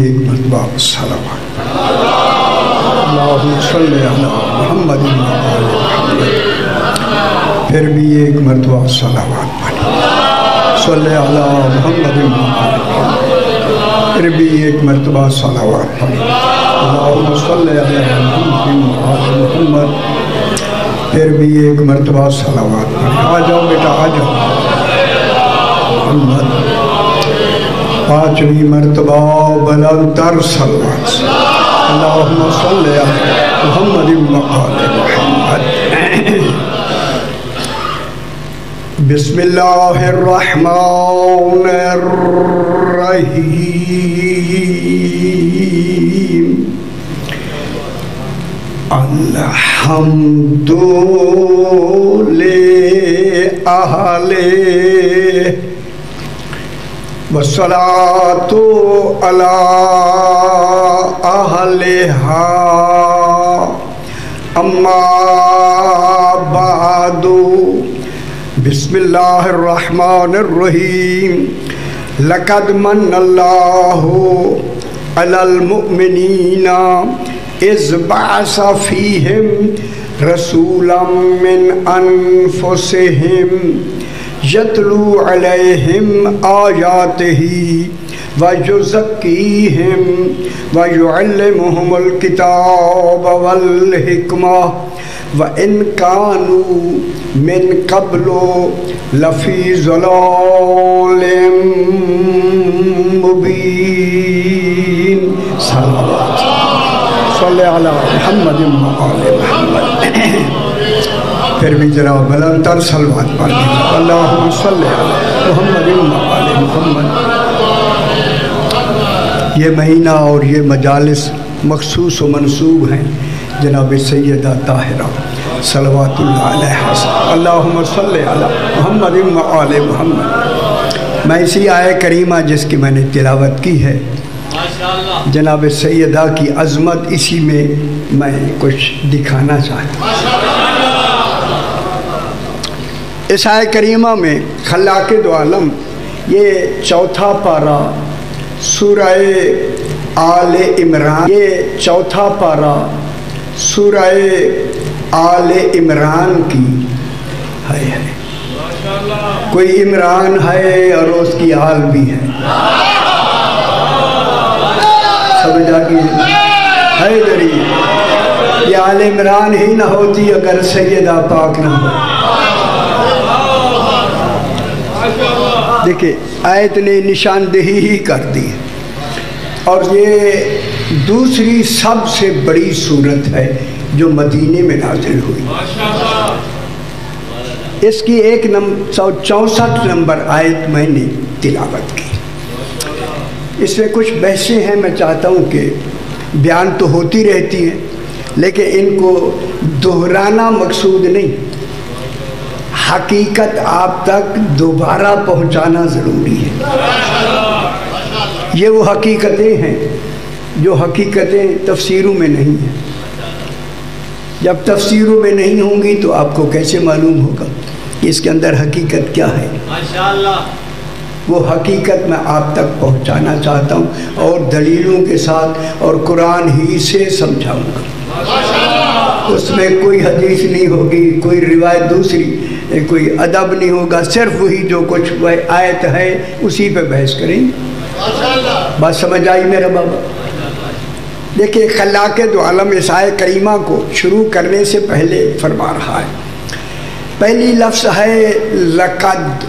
ایک مرتبہ صلوات اللہم صلی علی محمد و آل محمد، پھر بھی ایک مرتبہ صلوات پڑھی، صلی علی محمد و آل محمد، پھر بھی ایک مرتبہ صلوات پڑھی، اللہم صلی علی محمد و آل محمد، پھر بھی ایک مرتبہ صلوات پڑھی۔ آ جاؤ بیٹا آ جاؤ محمد، پانچویں مرتبہ بلندتر صلوات، اللہم صلی علی محمد و آل محمد۔ بسم اللہ الرحمن الرحیم، الحمد للہ والصلاة علی اہلہا، اما بعد، بسم اللہ الرحمن الرحیم، لقد من اللہ علی المؤمنین اذ بعث فیہم رسولا من انفسہم یتلو علیہم آیاتہ ویزکیہم ویعلمہم الکتاب والحکمہ وَإِن كَانُوا مِن قَبْلُ لَفِي ضَلَالٍ مُبِينٍ۔ صلوات صلی علی محمد و آل محمد۔ پھر بھی جناب بلندتر صلوات پڑھ دیجیے، اللہم صلی علی محمد و آل محمد۔ یہ مہینہ اور یہ مجالس مخصوص و منصوب ہیں جناب سیدہ طاہرہ صلوات اللہ علیہ، اللہم صلی علی محمد و آل محمد۔ میں اسی آیہ کریمہ جس کی میں نے تلاوت کی ہے، جناب سیدہ کی عظمت اسی میں میں کچھ دکھانا چاہتا ہوں۔ اس آیہ کریمہ میں خلاق دو عالم، یہ چوتھا پارہ سورہ آل عمران، یہ چوتھا پارہ سورہ آل عمران کی ہے۔ کوئی عمران ہے اور اس کی آل بھی ہے، سمجھا کہ ہے دری، یہ آل عمران ہی نہ ہوتی اگر سیدہ پاک نہ ہو۔ دیکھیں آیت نے نشاندہی ہی کر دی، اور یہ دوسری سب سے بڑی سورت ہے جو مدینے میں نازل ہوئی۔ اس کی 164 نمبر آیت میں نے تلاوت کی۔ اس میں کچھ بحثیں ہیں، میں چاہتا ہوں کہ بیان تو ہوتی رہتی ہیں لیکن ان کو دہرانا مقصود نہیں، حقیقت آپ تک دوبارہ پہنچانا ضروری ہے۔ یہ وہ حقیقتیں ہیں جو حقیقتیں تفسیروں میں نہیں ہیں۔ جب تفسیروں میں نہیں ہوں گی تو آپ کو کیسے معلوم ہوگا کہ اس کے اندر حقیقت کیا ہے؟ وہ حقیقت میں آپ تک پہنچانا چاہتا ہوں، اور دلیلوں کے ساتھ اور قرآن ہی سے سمجھاؤں گا۔ اس میں کوئی حدیث نہیں ہوگی، کوئی روایت دوسری، کوئی ادب نہیں ہوگا، صرف وہی جو کچھ وہ آیت ہے اسی پہ بحث کریں گے۔ بات سمجھ آئی میرا بابا؟ دیکھیں خلاق دو عالم اس آیہ کریمہ کو شروع کرنے سے پہلے فرما رہا ہے، پہلی لفظ ہے لقد۔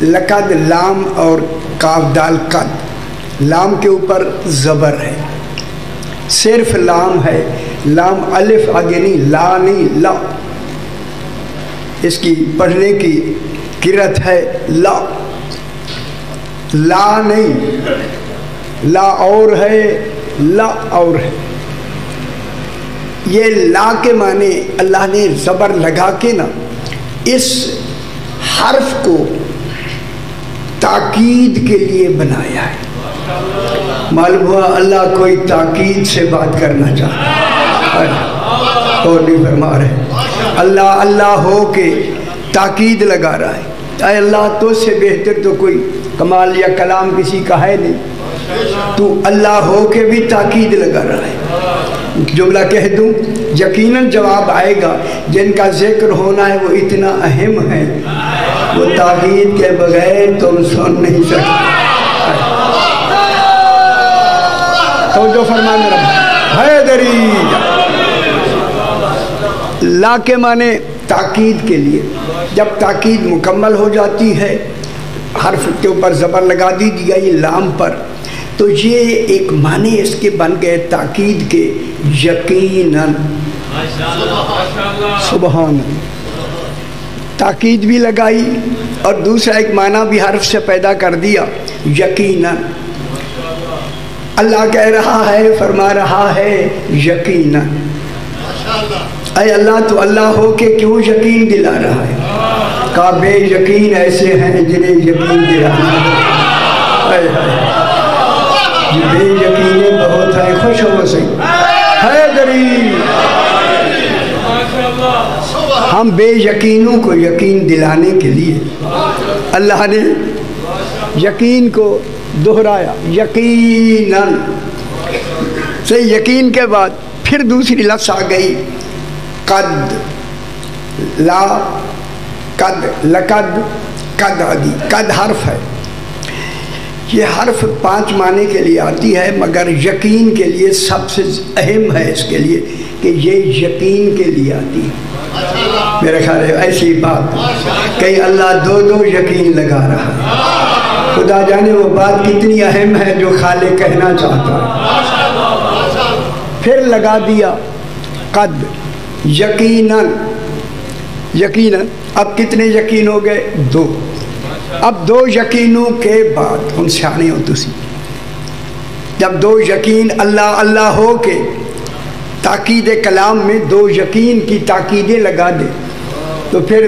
لقد لام اور کاف دال قد، لام کے اوپر زبر ہے، صرف لام ہے، لام الف آگے نہیں، لا نہیں، لا۔ اس کی پڑھنے کی قرت ہے لا، لا نہیں، لا اور ہے، لا اور ہے۔ یہ لا کے معنی اللہ نے زبر لگا کے نا اس حرف کو تاکید کے لیے بنایا ہے۔ معلوم ہوا اللہ کوئی تاکید سے بات کرنا چاہتا ہے اور نہیں فرما رہے، اللہ اللہ ہو کے تاکید لگا رہا ہے، اے اللہ تو سے بہتر تو کوئی کمال یا کلام کسی کا ہے نہیں، تو اللہ ہو کے بھی تاکید لگا رہا ہے۔ جملہ کہہ دوں، یقیناً جواب آئے گا، جن کا ذکر ہونا ہے وہ اتنا اہم ہے، وہ تاکید کے بغیر تم سن نہیں سکتے۔ توجہ فرما میرا حیدری، لا کے معنی تاکید کے لیے، جب تاکید مکمل ہو جاتی ہے، حرف کے اوپر زبر لگا دی گئی لام پر، تو یہ ایک معنی اس کے بن گئے تاکید کے، یقیناً، سبحان اللہ، تاکید بھی لگائی اور دوسرا ایک معنی بھی حرف سے پیدا کر دیا، یقیناً۔ اللہ کہہ رہا ہے، فرما رہا ہے یقیناً۔ اے اللہ تو اللہ ہو کے کیوں یقین دلا رہا ہے؟ کہا بے یقین ایسے ہیں جنہیں یقین دلانا ہے، بے یقینیں بہت ہیں، خوش ہو سے حیدری، ہم بے یقینوں کو یقین دلانے کے لیے اللہ نے یقین کو دہرایا، یقیناً سے یقین کے بعد پھر دوسری لفظ آ گئی، قد، لا قد، لقد، قد آدی، قد حرف ہے، یہ حرف 5 معنی کے لیے آتی ہے، مگر یقین کے لیے سب سے اہم ہے اس کے لیے کہ یہ یقین کے لیے آتی ہے۔ میرا خیال ہے ایسی بات کہ اللہ دو یقین لگا رہا ہے، خدا جانے وہ بات کتنی اہم ہے جو خالق کہنا چاہتا ہے۔ پھر لگا دیا قد، یقیناً، یقیناً، اب کتنے یقین ہو گئے؟ 2۔ اب 2 یقینوں کے بعد ہم سیانے ہو تسی، جب 2 یقین اللہ اللہ ہو کے تاکید کلام میں 2 یقین کی تاکیدیں لگا دے، تو پھر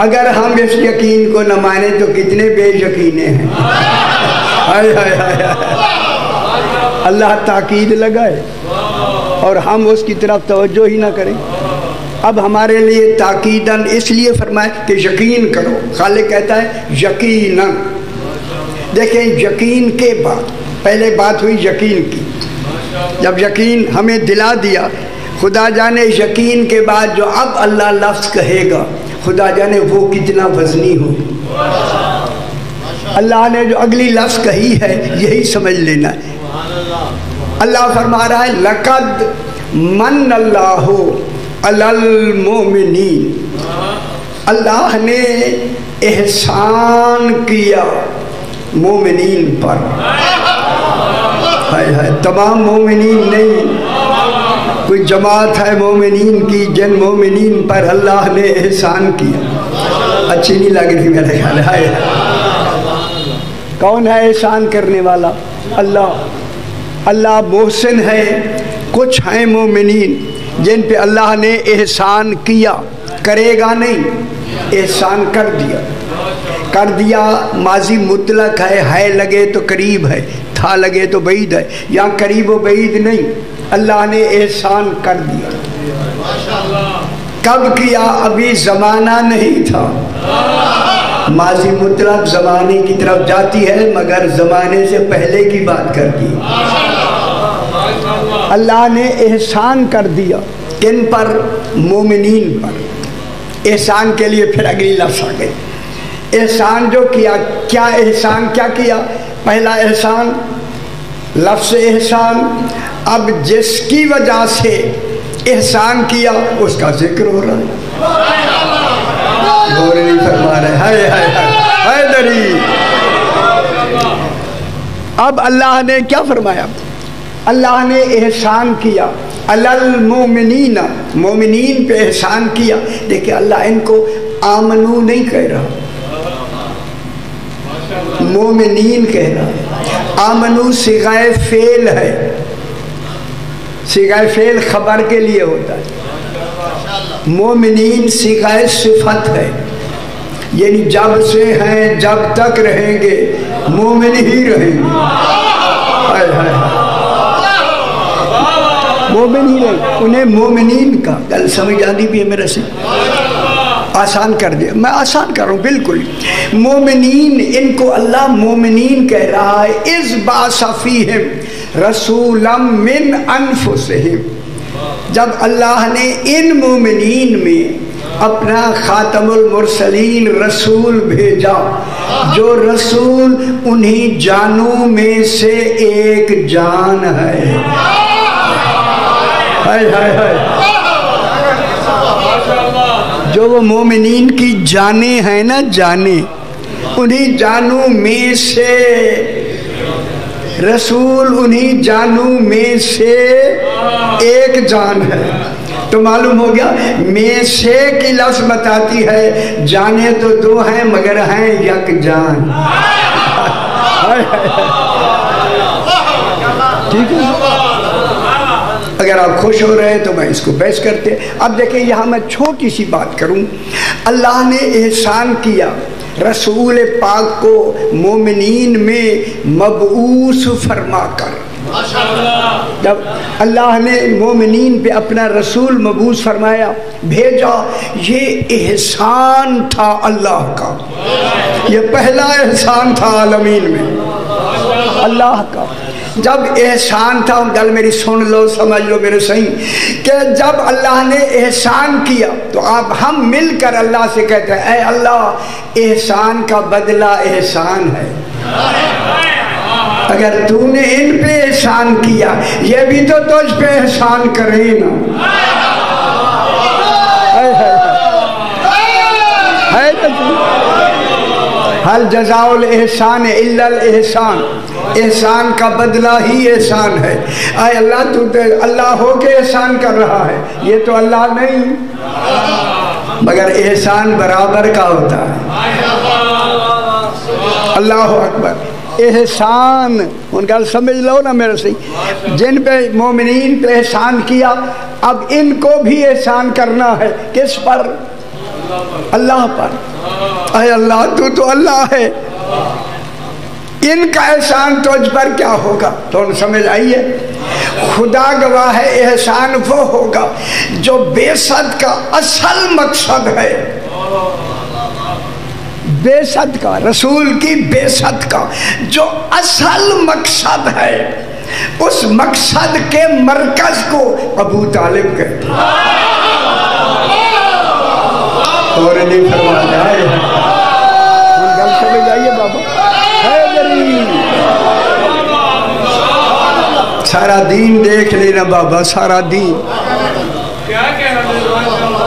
اگر ہم اس یقین کو نہ مانیں تو کتنے بے یقینے ہیں۔ ہائے ہائے ہائے، اللہ تاکید لگائے اور ہم اس کی طرف توجہ ہی نہ کریں۔ اب ہمارے لیے تاکیداً اس لیے فرمائے کہ یقین کرو، خالق کہتا ہے یقیناً۔ دیکھیں یقین کے بعد پہلے بات ہوئی یقین کی، جب یقین ہمیں دلا دیا، خدا جانے یقین کے بعد جو اب اللہ لفظ کہے گا، خدا جانے وہ کتنا وزنی ہو۔ اللہ نے جو اگلی لفظ کہی ہے یہی سمجھ لینا ہے۔ اللہ فرما رہا ہے لقد من اللہ علی المؤمنین، اللہ نے احسان کیا مومنین پر، تمام مومنین نہیں، کوئی جماعت ہے مومنین کی جن مومنین پر اللہ نے احسان کیا۔ اچھی نہیں لگ رہی میرے خیال ہے۔ کون ہے احسان کرنے والا؟ اللہ۔ اللہ محسن ہے، کچھ ہیں مومنین جن پہ اللہ نے احسان کیا، کرے گا نہیں، احسان کر دیا۔ کر دیا ماضی مطلق ہے لگے تو قریب ہے، تھا لگے تو بعید ہے، یہاں قریب و بعید نہیں، اللہ نے احسان کر دیا۔ کب کیا؟ ابھی زمانہ نہیں تھا۔ ماضی مطلق زمانے کی طرف جاتی ہے مگر زمانے سے پہلے کی بات کرتی ہے۔ اللہ نے احسان کر دیا کن پر؟ مومنین پر۔ احسان کے لیے پھر اگلی لفظ آ گئی، احسان جو کیا، کیا احسان کیا کیا؟ پہلا احسان لفظ احسان، اب جس کی وجہ سے احسان کیا اس کا ذکر ہو رہا ہے، غور نہیں فرما رہے، ہائے ہائے ہائے دری۔ اب اللہ نے کیا فرمایا؟ اللہ نے احسان کیا علی المؤمنین، مومنین پہ احسان کیا۔ دیکھیں اللہ ان کو آمنو نہیں کہہ رہا، مومنین کہہ رہا ہے۔ آمنو صیغہ فعل ہے، صیغہ فعل خبر کے لیے ہوتا ہے، مومنین صیغہ صفت ہے، یعنی جب سے ہیں جب تک رہیں گے مومن ہی رہیں گے، مومن ہی رہیں، انہیں مومنین کا گل سمجھ آتی بھی ہے میرے سے۔ آسان کر دیا، میں آسان کر رہا ہوں بالکل. مومنین، ان کو اللہ مومنین کہہ رہا ہے. اذ بعث فیہم رسولا من انفسہم، جب اللہ نے ان مومنین میں اپنا خاتم المرسلین رسول بھیجا، جو رسول انہی جانوں میں سے ایک جان ہے. ہائے ہائے ہائے، جو وہ مومنین کی جانیں ہیں نا، جانیں، انہی جانوں میں سے رسول، انہی جانوں میں سے ایک جان ہے. تو معلوم ہو گیا میں سے کی لفظ بتاتی ہے جانیں تو دو ہیں مگر ہیں یک جان. ٹھیک ہے، اگر آپ خوش ہو رہے ہیں تو میں اس کو پیش کرتے. اب دیکھیں یہاں میں چھوٹی سی بات کروں. اللہ نے احسان کیا رسول پاک کو مومنین میں مبعوث فرما کر. جب اللہ نے مومنین پہ اپنا رسول مبعوث فرمایا، بھیجا، یہ احسان تھا اللہ کا. یہ پہلا احسان تھا عالمین میں اللہ کا. جب احسان تھا، گل میری سن لو، سمجھ لو میرے صحیح، کہ جب اللہ نے احسان کیا تو اب ہم مل کر اللہ سے کہتے ہیں اے اللہ احسان کا بدلہ احسان ہے. اگر تو نے ان پہ احسان کیا، یہ بھی تو تجھ پہ احسان کرے نا. حل جزاء الاحسان الا الاحسان، احسان کا بدلہ ہی احسان ہے. اے اللہ تو اللہ ہو کے احسان کر رہا ہے، یہ تو اللہ نہیں، مگر احسان برابر کا ہوتا ہے. اللہ اکبر. احسان ان کا سمجھ لو نا میرے سے، جن پہ مومنین پہ احسان کیا، اب ان کو بھی احسان کرنا ہے. کس پر؟ اللہ پر. اے اللہ تو اللہ ہے، ان کا احسان تجھ پر کیا ہوگا؟ تو سمجھ آئیے، خدا گواہ ہے احسان وہ ہوگا جو بعثت کا اصل مقصد ہے. بعثت کا، رسول کی بعثت کا جو اصل مقصد ہے، اس مقصد کے مرکز کو ابو طالب کہتے ہیں. اور نہیں فرما جائے گل سمجھ آئیے بابا. سارا دین دیکھ لینا بابا، سارا دین،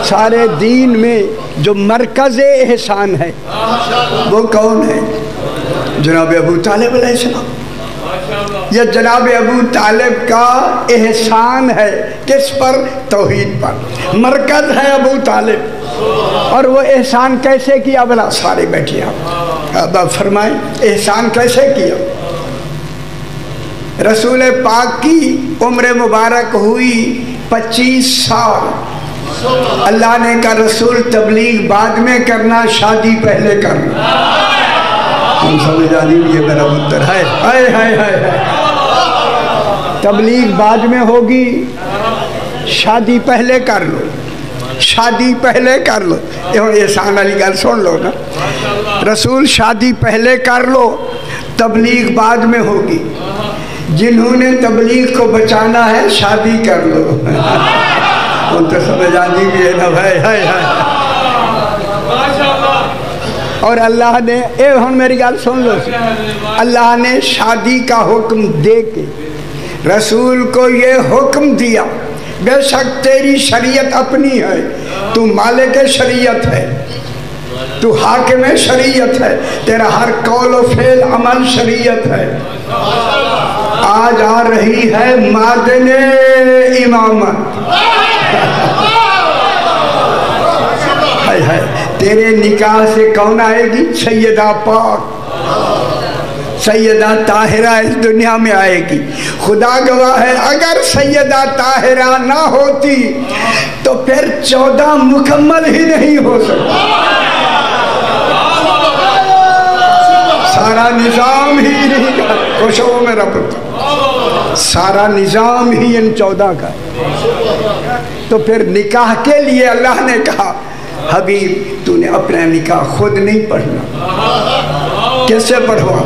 سارے دین میں جو مرکز احسان ہے وہ کون ہے؟ جناب ابو طالب علیہ السلام. یہ جناب ابو طالب کا احسان ہے. کس پر؟ توحید پر. مرکز ہے ابو طالب. اور وہ احسان کیسے کیا؟ بلا سارے بیٹھے آپ فرمائیں احسان کیسے کیا. رسول پاک کی عمر مبارک ہوئی 25 سال. اللہ نے کہا رسول تبلیغ بعد میں کرنا، شادی پہلے کرنا. ہم سمجھ آ رہی یہ میرا مدر ہے. ہائے ہائے ہائے، تبلیغ بعد میں ہوگی، شادی پہلے کر لو، شادی پہلے کر لو. احسان علی گل سن لو نا، رسول شادی پہلے کر لو، تبلیغ بعد میں ہوگی. جنہوں نے تبلیغ کو بچانا ہے شادی کر لو. ان تو سمجھ آنی بھی ہے نا بھائی. ہائے ہائے. اور اللہ نے ہن میری گل سن لو، اللہ نے شادی کا حکم دے کے رسول کو یہ حکم دیا بے شک تیری شریعت اپنی ہے، تو مالک شریعت ہے، تو حاکم شریعت ہے، تیرا ہر قول و فعل عمل شریعت ہے. آج آ رہی ہے معدن امامت. تیرے نکاح سے کون آئے گی؟ سیدہ پاک، سیدہ طاہرہ اس دنیا میں آئے گی. خدا گواہ ہے اگر سیدہ طاہرہ نہ ہوتی تو پھر 14 مکمل ہی نہیں ہو سکتا. سارا نظام ہی نہیں کا خوشو میرا پتر، سارا نظام ہی ان 14 کا. تو پھر نکاح کے لیے اللہ نے کہا حبیب تو نے اپنا نکاح خود نہیں پڑھنا، کس سے پڑھوا؟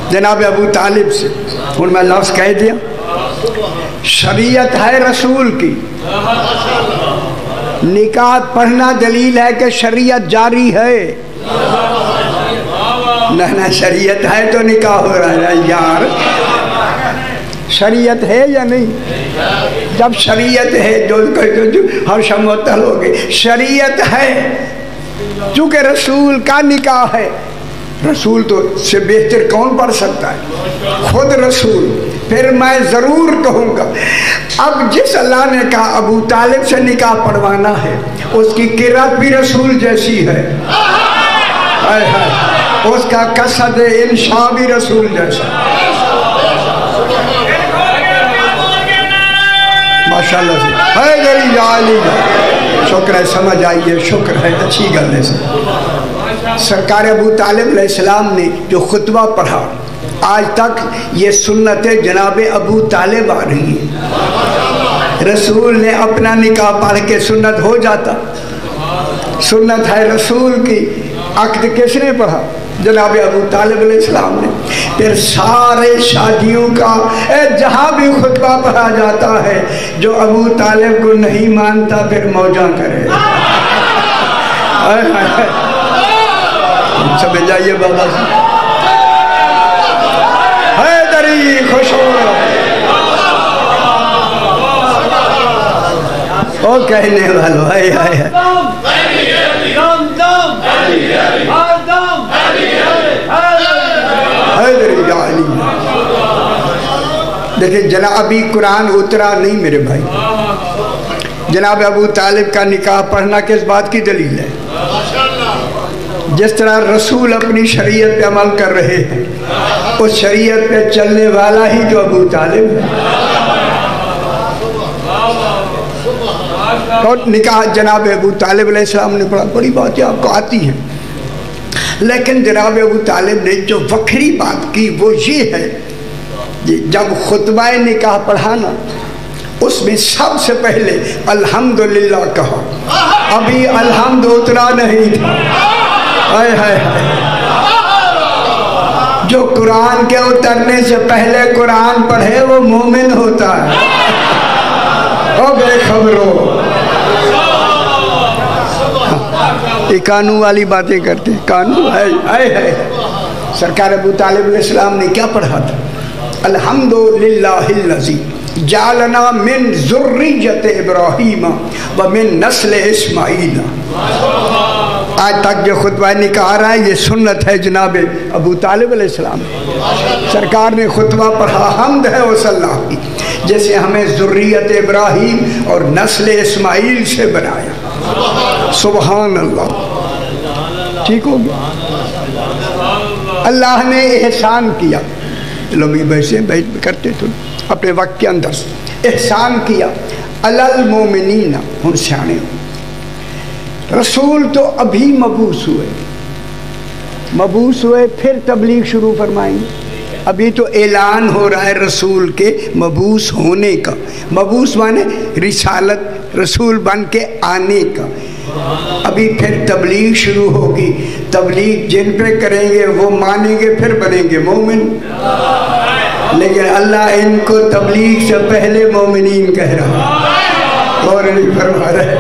جناب ابو طالب سے۔ اور میں لفظ کہہ دیا، شریعت ہے رسول کی، نکاح پڑھنا دلیل ہے کہ شریعت جاری ہے۔ نہ شریعت ہے تو نکاح ہو رہا ہے یار، شریعت ہے یا نہیں؟ جب شریعت ہے جو ہر شموتل ہو گئی، شریعت ہے چونکہ رسول کا نکاح ہے۔ رسول تو سے بہتر کون پڑھ سکتا ہے؟ خود رسول۔ پھر میں ضرور کہوں گا، اب جس اللہ نے کہا ابو طالب سے نکاح پڑھوانا ہے، اس کی قرات بھی رسول جیسی ہے، اس کا قصد انشاء بھی رسول جیسا۔ ماشاءاللہ سے ہے گری جالی، شکر ہے، سمجھ آئیے، شکر ہے، اچھی گل ہے۔ سرکار ابو طالب علیہ السلام نے جو خطبہ پڑھا، آج تک یہ سنت جناب ابو طالب آ رہی ہے۔ رسول نے اپنا نکاح پڑھ کے سنت ہو جاتا، سنت ہے رسول کی۔ عقد کس نے پڑھا؟ جناب ابو طالب علیہ السلام نے۔ پھر سارے شادیوں کا جہاں بھی خطبہ پڑھا جاتا ہے، جو ابو طالب کو نہیں مانتا پھر موجاں کرے۔ سمجھ جائیے بابا جی، حیدری خوش ہو او کہنے والو ہے حیدری جالی۔ دیکھیں جنابی قرآن اترا نہیں میرے بھائی۔ جناب ابو طالب کا نکاح پڑھنا کس بات کی دلیل ہے؟ جس طرح رسول اپنی شریعت پہ عمل کر رہے ہیں، اس شریعت پہ چلنے والا ہی جو ابو طالب ہے۔ اور نکاح جناب ابو طالب علیہ السلام نے پڑھا، بڑی باتیں آپ کو آتی ہیں، لیکن جناب ابو طالب نے جو وکری بات کی وہ یہ ہے، جب خطبہ نکاح پڑھانا اس میں سب سے پہلے الحمدللہ کہا۔ ابھی الحمد اترا نہیں تھا۔ جو قرآن کے اترنے سے پہلے قرآن پڑھے وہ مومن ہوتا ہے۔ او بے خبرو، یہ قانون والی باتیں کرتے ہیں، قانون ہے۔ سرکار ابو طالب علیہ السلام نے کیا پڑھا تھا؟ الحمدللہ الذی جعلنا من ذریت ابراہیم ومن نسل اسماعیل۔ آج تک جو خطبہ نکاح آ رہا ہے یہ سنت ہے جناب ابو طالب علیہ السلام۔ سرکار نے خطبہ پڑھا، حمد ہے اس اللہ کی جیسے ہمیں ذریت ابراہیم اور نسل اسماعیل سے بنایا۔ سبحان اللہ، ٹھیک ہو گیا؟ اللہ نے احسان کیا، لوگ ویسے کرتے تھے اپنے وقت کے اندر، احسان کیا علی المومنین۔ ہن سیانے ہو، رسول تو ابھی مبعوث ہوئے پھر تبلیغ شروع فرمائیں گے۔ ابھی تو اعلان ہو رہا ہے رسول کے مبعوث ہونے کا، مبعوث مانے رسالت، رسول بن کے آنے کا۔ ابھی پھر تبلیغ شروع ہوگی، تبلیغ جن پہ کریں گے وہ مانیں گے پھر بنیں گے مومن، لیکن اللہ ان کو تبلیغ سے پہلے مومنین کہہ رہا اور نہیں فرما رہے۔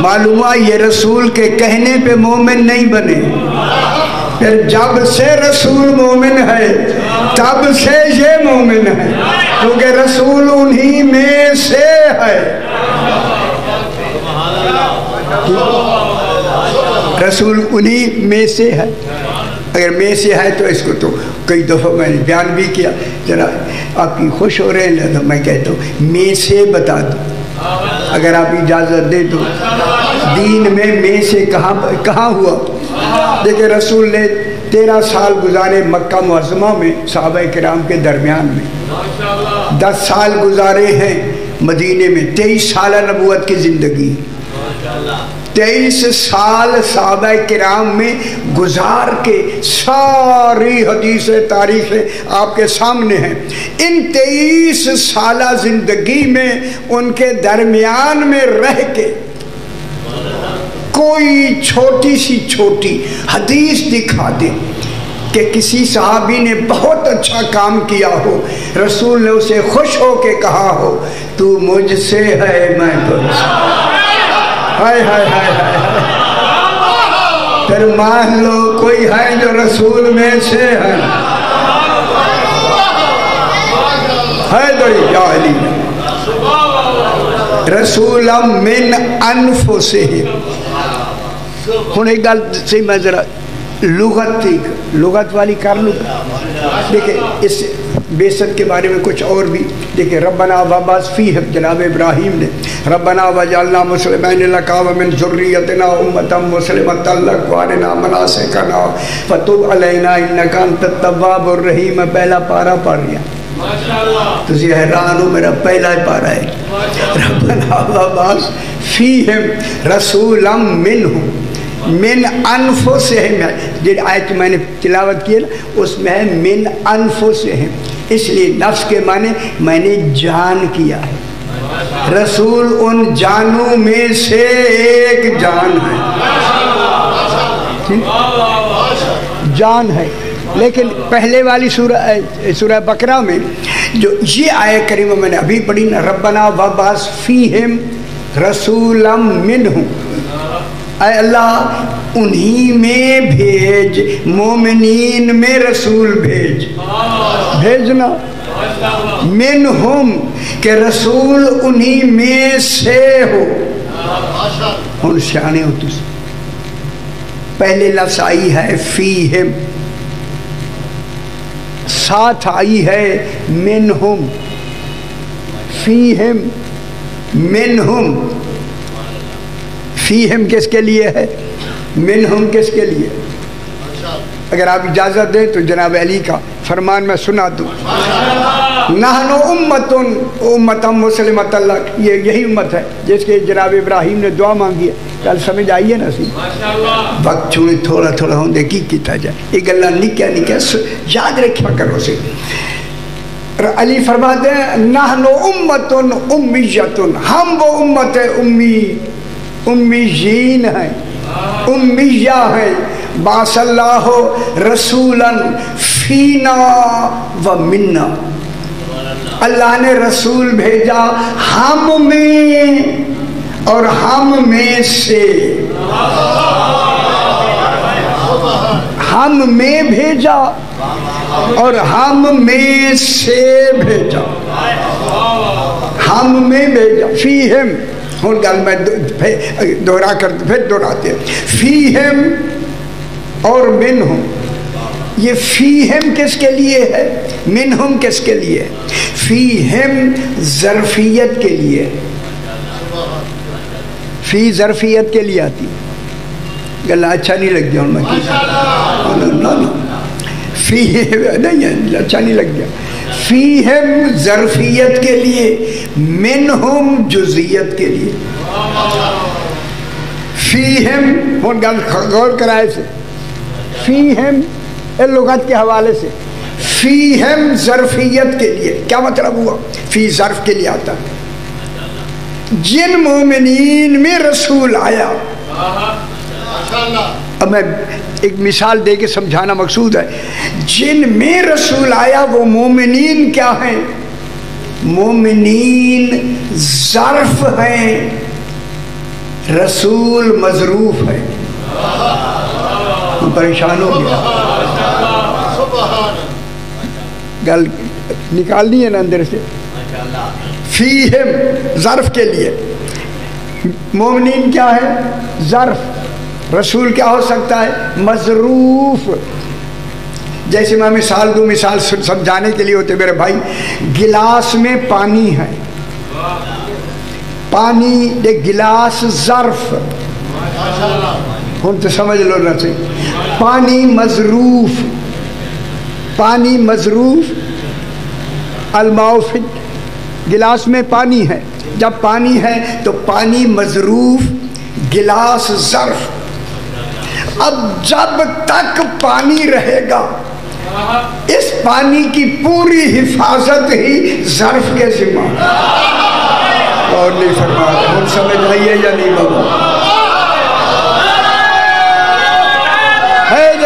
معلوم ہوا یہ رسول کے کہنے پہ مومن نہیں بنے، پھر جب سے رسول مومن ہے تب سے یہ مومن ہے، کیونکہ رسول انہی میں سے ہے۔ رسول انہی میں سے ہے، اگر میں سے ہے تو اس کو تو کئی دفعہ میں نے بیان بھی کیا، ذرا آپ کی خوش ہو رہے ہیں تو میں کہتا ہوں میں سے بتا دوں، اگر آپ اجازت دے تو۔ دین میں سے کہاں ہوا؟ دیکھیں رسول نے 13 سال گزارے مکہ معظمہ میں صحابہ کرام کے درمیان میں، 10 سال گزارے ہیں مدینے میں، 23 سالہ نبوت کی زندگی، 23 سال صحابہ کرام میں گزار کے ساری حدیثیں تاریخیں آپ کے سامنے ہیں۔ ان 23 سالہ زندگی میں ان کے درمیان میں رہ کے کوئی چھوٹی سی چھوٹی حدیث دکھا دے کہ کسی صحابی نے بہت اچھا کام کیا ہو، رسول نے اسے خوش ہو کے کہا ہو تو مجھ سے ہے میں تجھ سے، ہائے ہائے ہائے ہائے۔ پھر مان لو کوئی ہے جو رسول میں سے ہے تو یا علی رسولا من انفسہم۔ ہن ایک گل سے میں ذرا لغت والی کر لوں۔ دیکھیں اس بیست کے بارے میں کچھ اور بھی دیکھیں، ربنا وبعث فیہم، جناب ابراہیم نے ربنا وجعلنا مسلمین لک ومن ذریتنا امۃ مسلمۃ لک وارنا مناسکنا فتب علینا انک انت التواب الرحیم، پہلا پارا پڑھ لیا۔ تسی حیران ہو، میرا پہلا ہی پارا ہے، ربنا وبعث فیہم رسولا منہم من انفسہم، جن آیت میں نے تلاوت کی نا اس میں ہے من انفسہم، اس لیے نفس کے معنی میں نے جان کیا ہے، رسول ان جانوں میں سے ایک جان ہے، جان ہے۔ لیکن پہلے والی سورہ بقرہ میں جو یہ آیت کریمہ میں نے ابھی پڑھی نا، ربنا وبعث فیہم رسولا منہم، اے اللہ انہی میں بھیج، مومنین میں رسول بھیجنا، منہم کہ رسول انہی میں سے ہو۔ ہن سیانے ہو تسی، پہلے لفظ آئی ہے فیہم، ساتھ آئی ہے منہم، فیہم منہم، فیہم کس کے لیے ہے، منہم کس کے لیے؟ اگر آپ اجازت دیں تو جناب علی کا فرمان میں سنا دوں، نحنو امتن مسلمۃ لک، یہ یہی امت ہے جس کے جناب ابراہیم نے دعا مانگی ہے۔ کل سمجھ آئیے نا سی وقت چونے تھوڑا تھوڑا ہوں دیکھی کیتا جائے، یہ گلہ نکیا یاد رکھا کرو سی۔ علی فرماتے ہیں نحنو امتن امیتن، ہم وہ امت ہے امیین ہیں، امیہ ہیں، باس اللہ رسولا فینا و منا، اللہ نے رسول بھیجا ہم میں اور ہم میں سے، ہم میں بھیجا اور ہم میں سے بھیجا، ہم میں بھیجا، فیہم، ہوں گل میں دوہرا کر پھر دہراتے ہیں، فیہم اور منہم، یہ فیہم کس کے لیے ہے، منہم کس کے لیے ہے؟ فیہم ظرفیت کے لیے، فی ظرفیت کے لیے آتی، گلا اچھا نہیں لگ گیا، اچھا نہیں لگ گیا، فیہم ظرفیت کے لیے، منہم جزئیت کے لیے، فیہم، ہون گل غور کرائے سے، فیہم لغت کے حوالے سے، فیہم ظرفیت کے لیے، کیا مطلب ہوا؟ فی ظرف کے لیے آتا ہے، جن مومنین میں رسول آیا۔ اب میں ایک مثال دے کے سمجھانا مقصود ہے، جن میں رسول آیا وہ مومنین کیا ہیں؟ مومنین ظرف ہیں، رسول مظروف ہے۔ پریشان ہو گیا، گل نکالنی ہے نا اندر سے، فیہم ظرف کے لیے، مومنین کیا ہے؟ ظرف، رسول کیا ہو سکتا ہے؟ مظروف۔ جیسے میں مثال دوں، مثال سمجھانے کے لیے ہوتے میرے بھائی، گلاس میں پانی ہے، پانی ایک گلاس ظرف، ہم تو سمجھ لو نہ سے، پانی مظروف، پانی مظروف، الماء فی، گلاس میں پانی ہے، جب پانی ہے تو پانی مظروف، گلاس ظرف۔ اب جب تک پانی رہے گا اس پانی کی پوری حفاظت ہی ظرف کے ذمہ، اور نہیں فرما رہے، ہم سمجھ آئیے یا نہیں بابا؟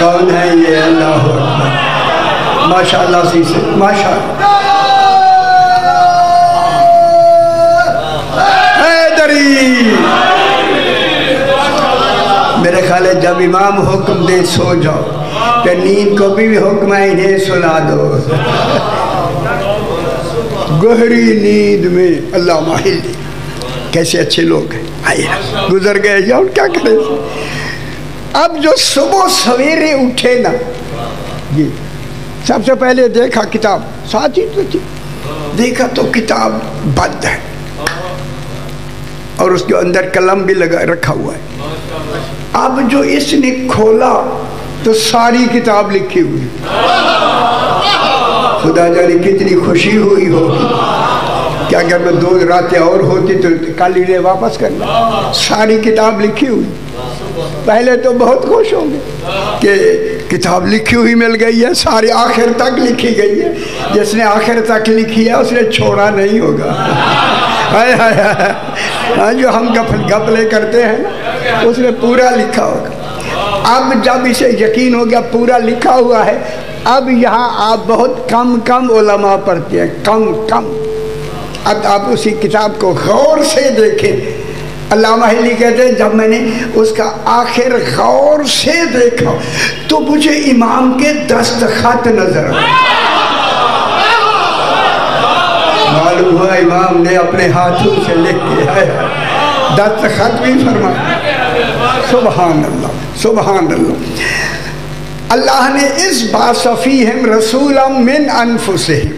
کون ہے یہ؟ اللہ اکبر، ماشاءاللہ سی سے ماشاءاللہ۔ حیدری، میرے خیال ہے جب امام حکم دے سو جاؤ، پھر نیند کو بھی حکم ہے انہیں سنا دو۔ گہری نیند میں اللہ ماہل دی، کیسے اچھے لوگ ہیں، آئے گزر گئے جاؤ، کیا کریں۔ اب جو صبح سویرے اٹھے نا جی، سب سے پہلے دیکھا کتاب ساتھ ہی تو تھی، دیکھا تو کتاب بند ہے اور اس کے اندر قلم بھی لگا رکھا ہوا ہے۔ اب جو اس نے کھولا تو ساری کتاب لکھی ہوئی، خدا جانے کتنی خوشی ہوئی ہوگی کہ اگر میں 2 راتیں اور ہوتی تو کل انہیں واپس کرنا، ساری کتاب لکھی ہوئی۔ پہلے تو بہت خوش ہوں گے کہ کتاب لکھی ہوئی مل گئی ہے، ساری آخر تک لکھی گئی ہے، جس نے آخر تک لکھی ہے اس نے چھوڑا نہیں ہوگا۔ ہاں جو ہم گپلے کرتے ہیں نا، اس نے پورا لکھا ہوگا۔ اب جب اسے یقین ہو گیا پورا لکھا ہوا ہے، اب یہاں آپ بہت کم علماء پڑھتے ہیں، کم۔ اب آپ اسی کتاب کو غور سے دیکھیں۔ علامہ حلی کہتے ہیں جب میں نے اس کا آخر غور سے دیکھا تو مجھے امام کے دستخط نظر آئے۔ معلوم ہوا امام نے اپنے ہاتھوں سے لکھ کے آیا، دستخط بھی فرمایا۔ سبحان اللہ، سبحان اللہ۔ اللہ نے اس بعث فیہم رسولا من انفسہم،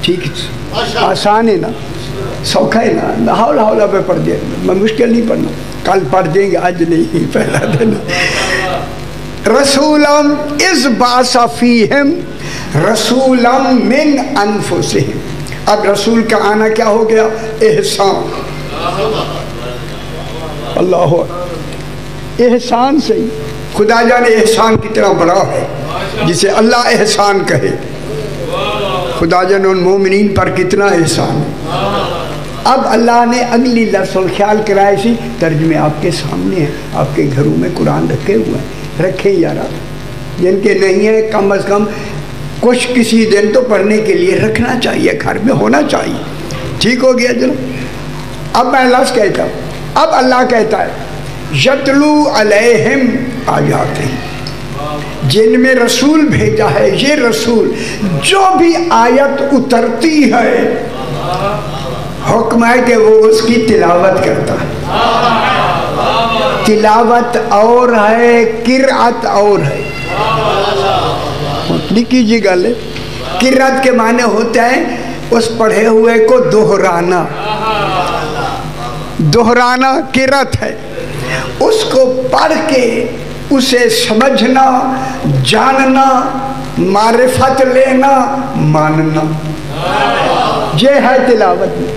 ٹھیک ہے، آسان ہے نا، سوکھا ہے نا، ہاؤلا پہ پڑھ دیا، میں مشکل نہیں پڑھنا، کل پڑھ دیں گے، آج نہیں، پہلا دن۔ رسولا اس بعث فیہم رسولا من انفسہم، اب رسول کا آنا کیا ہو گیا؟ احسان۔ اللہ احسان سے ہی، خدا جانے احسان کتنا بڑا ہے جسے اللہ احسان کہے، خدا جانے ان مومنین پر کتنا احسان ہے۔ اب اللہ نے اگلی لفظ خیال کرائے سی، ترجمے آپ کے سامنے ہیں، آپ کے گھروں میں قرآن رکھے ہوئے ہیں، رکھیں یارا، جن کے نہیں ہیں کم از کم کچھ کسی دن تو پڑھنے کے لیے رکھنا چاہیے، گھر میں ہونا چاہیے، ٹھیک ہو گیا چلو۔ اب میں لفظ کہتا ہوں، اب اللہ کہتا ہے یتلو علیہم آیاتہ، جن میں رسول بھیجا ہے، یہ رسول جو بھی آیت اترتی ہے حکم ہے کہ وہ اس کی تلاوت کرتا ہے۔ تلاوت اور ہے، قرأت اور ہے، لکھی جی گل۔ قرأت کے معنی ہوتا ہے اس پڑھے ہوئے کو دہرانا، دہرانا قرأت ہے، اس کو پڑھ کے اسے سمجھنا، جاننا، معرفت لینا، ماننا، یہ ہے تلاوت میں۔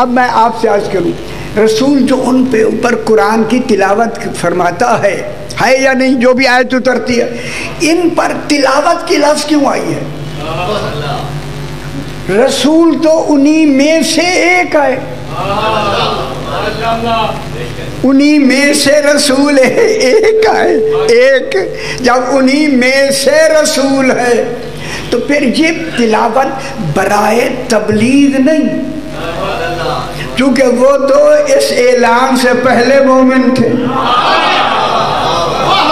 اب میں آپ سے عرض کروں، رسول جو ان پہ اوپر قرآن کی تلاوت فرماتا ہے یا نہیں، جو بھی آیت اترتی ہے، ان پر تلاوت کی لفظ کیوں آئی ہے؟ رسول تو انہی میں سے ایک ہے، انہی میں سے رسول ہے، ایک ہے، ایک، جب انہی میں سے رسول ہے تو پھر یہ تلاوت برائے تبلیغ نہیں، چونکہ وہ تو اس اعلان سے پہلے مومن تھے۔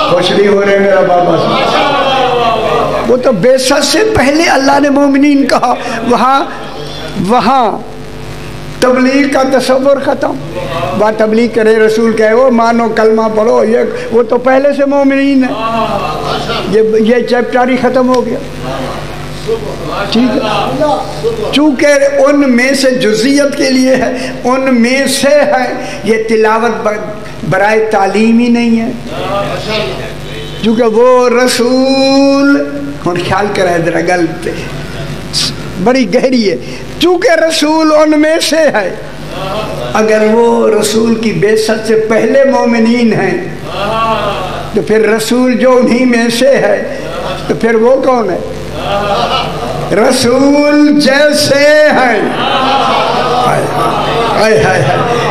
خوش نہیں ہو رہے میرا بابا صاحب، وہ تو بعثت سے پہلے اللہ نے مومنین کہا، وہاں تبلیغ کا تصور ختم، وہ تبلیغ کرے، رسول کہے وہ مانو کلمہ پڑھو، یہ وہ تو پہلے سے مومنین ہے، یہ چیپٹر ہی ختم ہو گیا، ٹھیک ہے۔ چونکہ ان میں سے جزئیت کے لیے ہے، ان میں سے ہے، یہ تلاوت برائے تعلیم ہی نہیں ہے، چونکہ وہ رسول، اور خیال کرے ذرا گل بڑی گہری ہے، چونکہ رسول ان میں سے ہے، اگر وہ رسول کی بعثت سے پہلے مومنین ہیں تو پھر رسول جو انہی میں سے ہے تو پھر وہ کون ہے؟ رسول جیسے ہیں،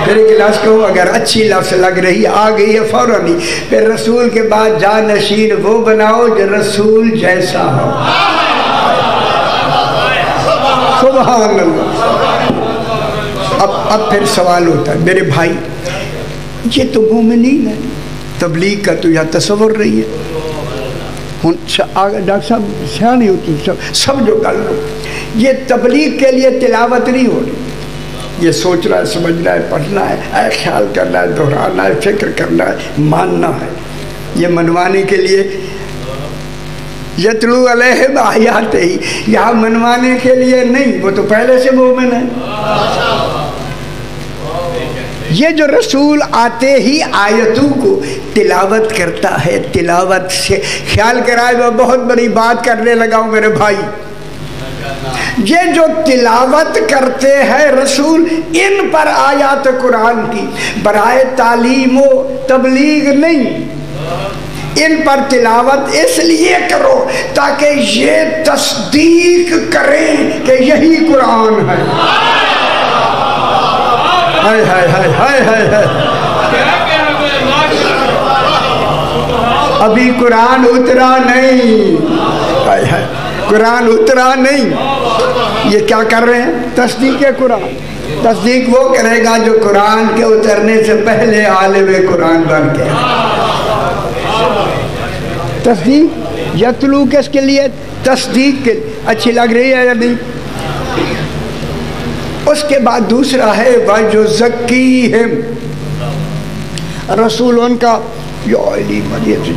میرے کلاس کو اگر اچھی لفظ لگ رہی آ گئی ہے فوراً ہی پھر رسول کے بعد جانشین وہ بناؤ جو رسول جیسا ہو. سبحان اللہ. اب پھر سوال ہوتا ہے میرے بھائی یہ تو مومنین ہے, تبلیغ کا تو یہ تصور نہیں ہے. ڈاکٹر صاحب سیاح ہوتی سب جو کر لو, یہ تبلیغ کے لیے تلاوت نہیں ہو رہی, یہ سوچنا ہے, سمجھنا ہے, پڑھنا ہے, خیال کرنا ہے, دہرانا ہے, فکر کرنا ہے, ماننا ہے. یہ منوانے کے لیے یتلو علیہم آیات ہی, یہاں منوانے کے لیے نہیں, وہ تو پہلے سے مومن ہے. یہ جو رسول آتے ہی آیتوں کو تلاوت کرتا ہے, تلاوت سے خیال کرائے. میں بہت بڑی بات کرنے لگا ہوں میرے بھائی, یہ جو تلاوت کرتے ہیں رسول, ان پر آیات قرآن کی برائے تعلیم و تبلیغ نہیں, ان پر تلاوت اس لیے کرو تاکہ یہ تصدیق کریں کہ یہی قرآن ہے. ہائے ہائے ہائے ہائے ہائے ہائے. ابھی قرآن اترا نہیں, ہائے ہائے قرآن اترا نہیں. یہ کیا کر رہے ہیں؟ تصدیق قرآن. تصدیق وہ کرے گا جو قرآن کے اترنے سے پہلے عالم قرآن بن کے. تصدیق یتلو کس کے لیے؟ تصدیق کے. اچھی لگ رہی ہے یا نہیں؟ اس کے بعد دوسرا ہے وَيُزَكِّيهِمْ, رسول ان کا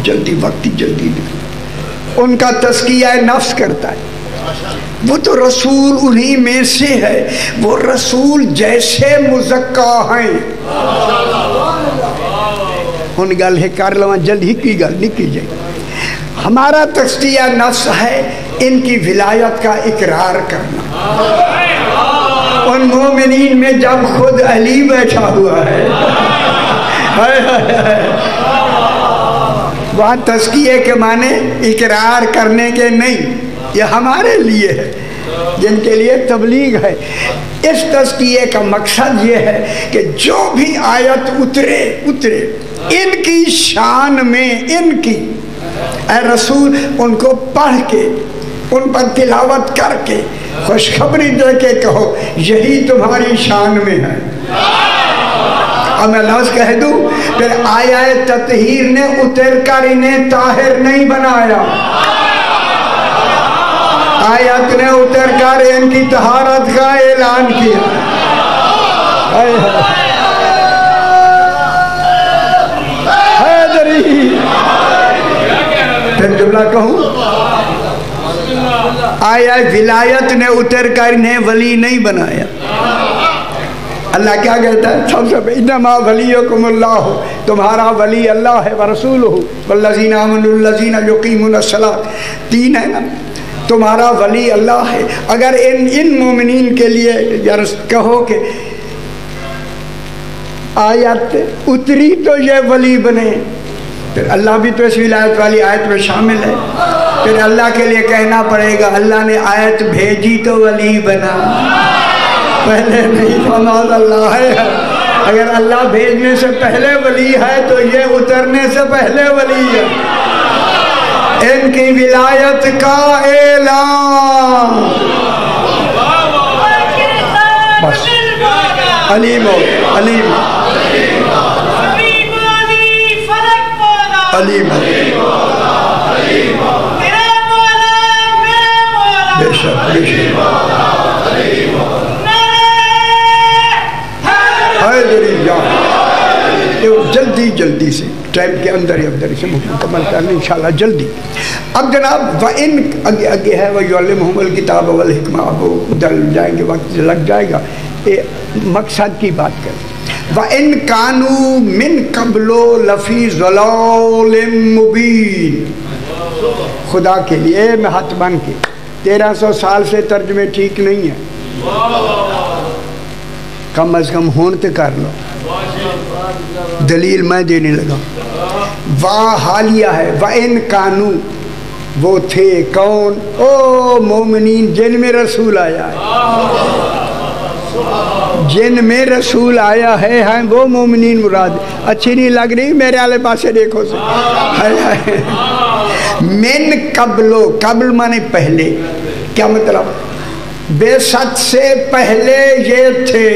جلدی وقت جلدی ان کا تزکیہ نفس کرتا ہے. وہ تو رسول انہی میں سے ہے, وہ رسول جیسے مزکا ہیں. ان گل ہے کر لو جلد ہی کی گل نہیں کی جائے. ہمارا تزکیہ نفس ہے ان کی ولایت کا اقرار کرنا. ان مومنین میں جب خود علی بیٹھا ہوا ہے, وہاں تزکیے کے معنی اقرار کرنے کے نہیں, یہ ہمارے لیے ہے جن کے لیے تبلیغ ہے. اس تزکیے کا مقصد یہ ہے کہ جو بھی آیت اترے ان کی شان میں, ان کی اے رسول ان کو پڑھ کے, ان پر تلاوت کر کے خوشخبری دے کے کہو یہی تمہاری شان میں ہے. اب میں لفظ کہہ دوں, پھر آیا تطہیر نے اتر کر انہیں طاہر نہیں بنایا, آیت نے اتر کر ان کی طہارت کا اعلان کیا. حیدری پھر جملہ کہوں, آیا ولایت نے اتر کر انہیں ولی نہیں بنایا. اللہ کیا کہتا ہے سب سے انما ولیکم اللہ, تمہارا ولی اللہ ہے, ورسولہ والذین آمنوا الذین یقیمون الصلاۃ. تین ہے نا, تمہارا ولی اللہ ہے. اگر ان مومنین کے لیے کہو کہ آیت اتری تو یہ ولی بنے, پھر اللہ بھی تو اس ولایت والی آیت میں شامل ہے. پھر اللہ کے لیے کہنا پڑے گا اللہ نے آیت بھیجی تو ولی بنا, پہلے نہیں تو معاذ اللہ ہے. اگر اللہ بھیجنے سے پہلے ولی ہے تو یہ اترنے سے پہلے ولی ہے. ان کی ولایت کا اعلان بس. علیم علیم علیم بے شک بے شک. جلدی سے ٹائم کے اندر ہی سے مکمل کرنا انشاءاللہ جلدی. اب جناب وَإِن آگے ہے وَيُعَلِّمُهُمُ الْكِتَابَ وَالْحِكْمَةَ, اب ڈل جائیں گے, وقت لگ جائے گا. مقصد کی بات کریں. وَإِن كَانُوا مِن قَبْلُ لَفِي ضَلَالٍ مُبِينٍ. خدا کے لیے میں ہاتھ بن کے 1300 سال سے ترجمے ٹھیک نہیں ہیں, کم از کم ہون تے کر لو. دلیل میں دینے لگا. حالیہ ہے وَإِن كَانُوا, وہ تھے کون؟ او مومنین جن میں رسول آیا ہے, جن میں رسول آیا ہے ہیں وہ مومنین مراد. اچھی نہیں لگ رہی میرے والے پاسے دیکھو سے. من قبلو، قبل مانے پہلے. کیا مطلب؟ بے ست سے پہلے یہ تھے.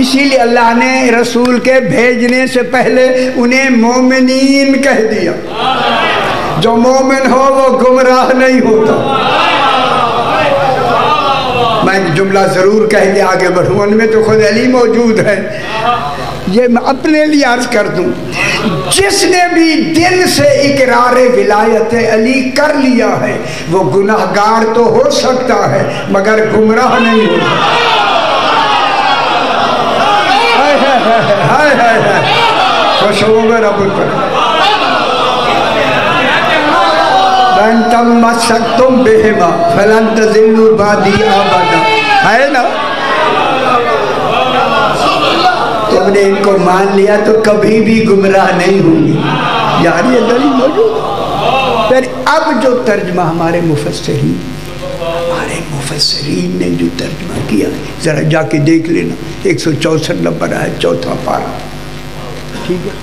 اسی لیے اللہ نے رسول کے بھیجنے سے پہلے انہیں مومنین کہہ دیا. جو مومن ہو وہ گمراہ نہیں ہوتا. میں جملہ ضرور کہہ کے آگے بڑھوں، ان میں تو خود علی موجود ہے. یہ میں اپنے لیے عرض کر دوں، جس نے بھی دل سے اقرار ولایت علی کر لیا ہے وہ گناہگار تو ہو سکتا ہے مگر گمراہ نہیں ہوتا. خوش ہو گئے رب پر. وَإِن تَمَسَّكْتُم بِهِمَا فَلَن تَضِلُّوا بَعْدِي أَبَدًا. ہے نا؟ تم نے ان کو مان لیا تو کبھی بھی گمراہ نہیں ہوں گی. یار یہ دلیل موجود ہے. پھر اب جو ترجمہ ہمارے مفسرین نے جو ترجمہ کیا ذرا جا کے دیکھ لینا. 164 نمبر ہے، 4تھا پارہ. ٹھیک ہے،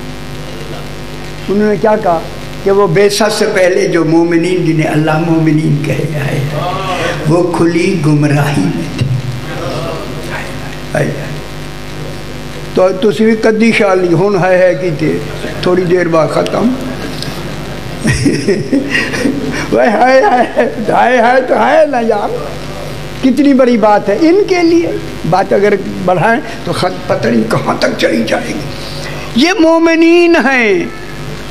انہوں نے کیا کہا کہ وہ بعثت سے پہلے جو مومنین جنہیں اللہ مومنین کہے ہے وہ کھلی گمراہی میں تھے. تو تسی بھی کدی خیال نہیں ہون ہے کی تھے تھوڑی دیر بعد ختم. ہے تو ہے نا یار، کتنی بڑی بات ہے ان کے لیے. بات اگر بڑھائیں تو خط پتہ نہیں کہاں تک چلی جائے گی. یہ مومنین ہیں،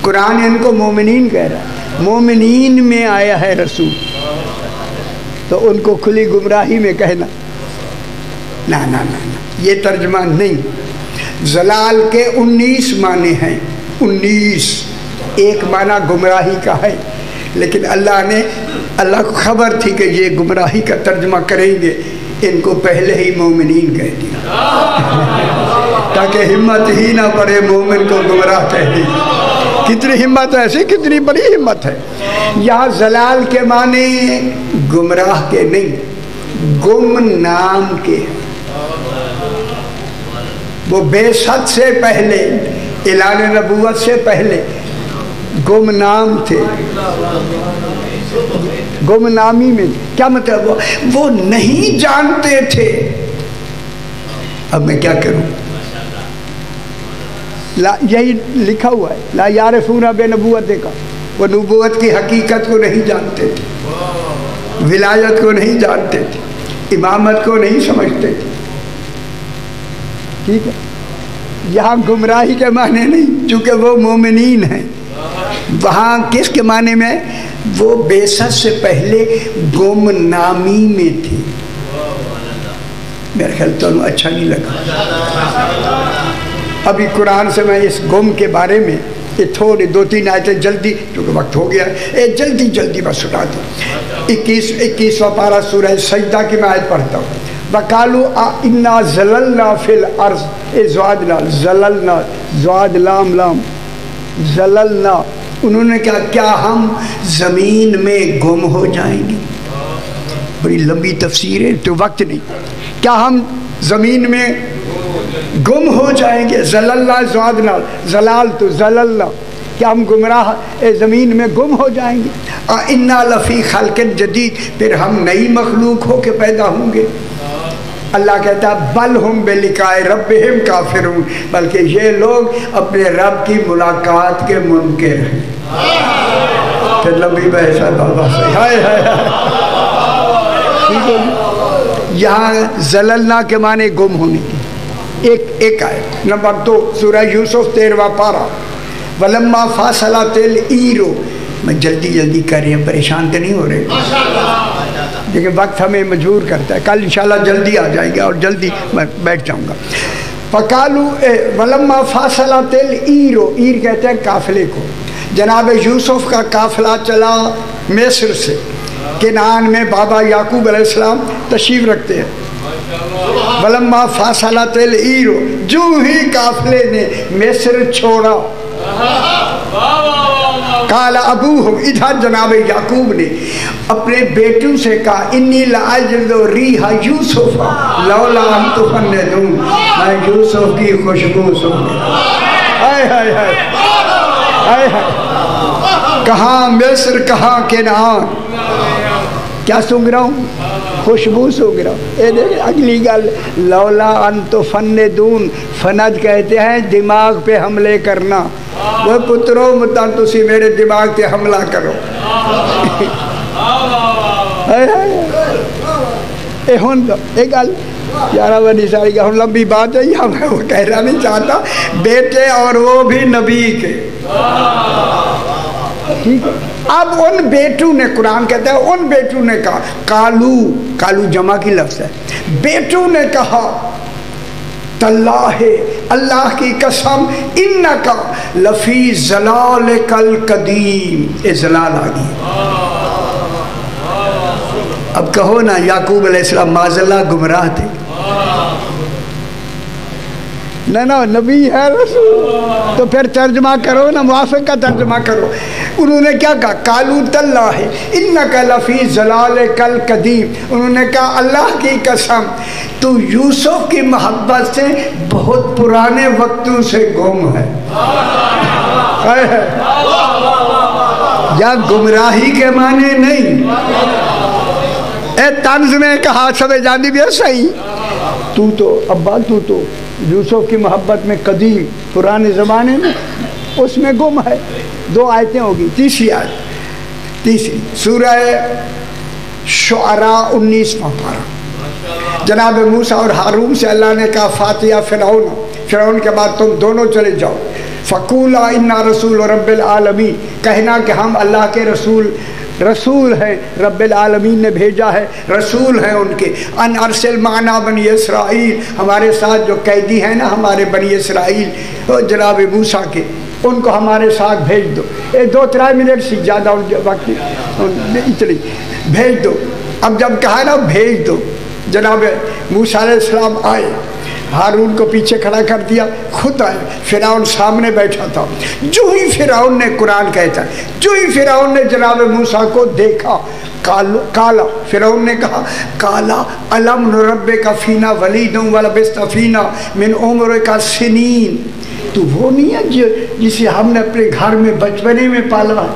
قرآن ان کو مومنین کہہ رہا ہے. مومنین میں آیا ہے رسول تو ان کو کھلی گمراہی میں کہنا نا نا نا یہ ترجمہ نہیں. زلال کے 19 معنی ہیں. 19 ایک معنی گمراہی کا ہے، لیکن اللہ کو خبر تھی کہ یہ گمراہی کا ترجمہ کریں گے، ان کو پہلے ہی مومنین کہہ دیا تاکہ ہمت ہی نہ پڑے مومن کو گمراہ کہہ دی. کتنی ہمت ہے، ایسی کتنی بڑی ہمت ہے. یہاں زلال کے معنی گمراہ کے نہیں، گم نام کے. وہ بعثت سے پہلے، اعلان نبوت سے پہلے گم نام تھے. گم نامی میں کیا مطلب؟ وہ نہیں جانتے تھے. اب میں کیا کروں؟ یہی لکھا ہوا ہے لا یعرفون بنبوت کا. وہ نبوت کی حقیقت کو نہیں جانتے تھے، ولایت کو نہیں جانتے تھے، امامت کو نہیں سمجھتے تھے. ٹھیک ہے، یہاں گمراہی کے معنی نہیں، چونکہ وہ مومنین ہیں. وہاں کس کے معنی میں؟ وہ بعثت سے پہلے گم نامی میں تھے. میرا خیال تو اچھا نہیں لگا. ابھی قرآن سے میں اس گم کے بارے میں تھوڑی 2-3 آیتیں جلدی، کیونکہ وقت ہو گیا ہے، جلدی بس سنا دوں. 21واں پارہ سورہ سجدہ کی میں آیت پڑھتا ہوں. وَقَالُوا إِنَّا زَلَلْنَا فِي الْأَرْضِ زوادنا زللنا زواد لام زللنا. انہوں نے کیا ہم زمین میں گم ہو جائیں گے؟ بڑی لمبی تفسیر ہے تو وقت نہیں. کیا ہم زمین میں گم ہو جائیں گے؟ زللنا زوادنا، زلال تو زللنا، کیا ہم گمراہ زمین میں گم ہو جائیں گے؟ اِنَّا لَفِي خَلْقٍ جَدِيدٍ، پھر ہم نئی مخلوق ہو کے پیدا ہوں گے. اللہ کہتا بل ہم بلقاء ربہم کافرون، بلکہ یہ لوگ اپنے رب کی ملاقات کے منکر ہیں. پھر لمبی بحث ہے بابا سے. یہاں زللنا کے معنی گم ہونے کی. ایک آیت نمبر 2 سورہ یوسف 13واں پارہ. ولما فاصلت العیر. میں جلدی کر رہی ہوں، پریشان تو نہیں ہو رہے لیکن وقت ہمیں مجبور کرتا ہے. کل انشاءاللہ جلدی آ جائیں گے اور جلدی میں بیٹھ جاؤں گا. فقالوا ولما فاصلت العیر، عیر کہتے ہیں قافلے کو. جناب یوسف کا قافلہ چلا مصر سے کنعان میں. بابا یعقوب علیہ السلام تشریف رکھتے ہیں. ولما فاصلت العیر، جو ہی قافلے نے مصر چھوڑا قال ابوہم، ادھر جناب یعقوب نے اپنے بیٹوں سے کہا انی لاجد ریح یوسف لولا ان تفندون، میں یوسف کی خوشبو سونگ رہا ہوں۔ کہاں مصر، کہاں کنعان، کیا سونگ رہا ہوں؟ خوشبو سونگ رہا ہوں۔ اے دیکھیں اگلی گل، لولا ان تفندون، فند کہتے ہیں دماغ پہ حملے کرنا۔ وہ پتروں متان تسی میرے دماغ پہ حملہ کرو۔ اے ہون ایک گل یارہ بنی ساری کا ہم لمبی بات ہے، یہ میں وہ کہنا نہیں چاہتا، بیٹے اور وہ بھی نبی کے، ٹھیک ہے۔ اب ان بیٹوں نے، قرآن کہتا ہے ان بیٹوں نے کہا، کالو جمع کی لفظ ہے، بیٹوں نے کہا تاللہ، اللہ کی قسم، انکا لفی ضلالک القدیم، اے ضلال آگئی۔ اب کہو نا یعقوب علیہ السلام معاذاللہ گمراہ تھے؟ نہ نبی ہے رسول، تو پھر ترجمہ کرو نا، موافق کا ترجمہ کرو۔ انہوں نے کیا کہا؟ قالو تاللہ انکا لفی ضلالک القدیم، انہوں نے کہا اللہ کی قسم تو یوسف کی محبت سے بہت پرانے وقتوں سے گم ہے۔ یا گمراہی کے معنی نہیں، اے طنز میں کہا سب جاندی بھی ہے صحیح، تو ابا تو یوسف کی محبت میں قدیم، پرانے زمانے میں اس میں گم ہے۔ دو آیتیں ہوگی، تیسری آیت، تیسری سورہ شعراء 19واں پارہ، جناب موسیٰ اور ہارون سے اللہ نے کہا فاتحہ فرعون کے بعد تم دونوں چلے جاؤ، فقولا انا رسول رب العالمین، کہنا کہ ہم اللہ کے رسول ہیں، رب العالمین نے بھیجا ہے، رسول ہیں ان کے، ان ارسل معنا بنی اسرائیل، ہمارے ساتھ جو قیدی ہیں نا ہمارے بنی اسرائیل جناب موسیٰ کے، ان کو ہمارے ساتھ بھیج دو۔ 2-3 منٹ سے زیادہ وقت اتنی بھیج دو۔ اب جب کہا نا بھیج دو، جناب موسیٰ علیہ السلام آئے، ہارون کو پیچھے کھڑا کر دیا، خود آئے، فرعون سامنے بیٹھا تھا۔ جو ہی فرعون نے، قرآن کہتا ہے، جو ہی فرعون نے جناب موسیٰ کو دیکھا، کالا، فرعون نے کہا کالا الم نربک فینا ولیدا ولبثت فینا من عمرک سنین، تو وہ نہیں ہے جسے ہم نے اپنے گھر میں بچپنے میں پالا ہے،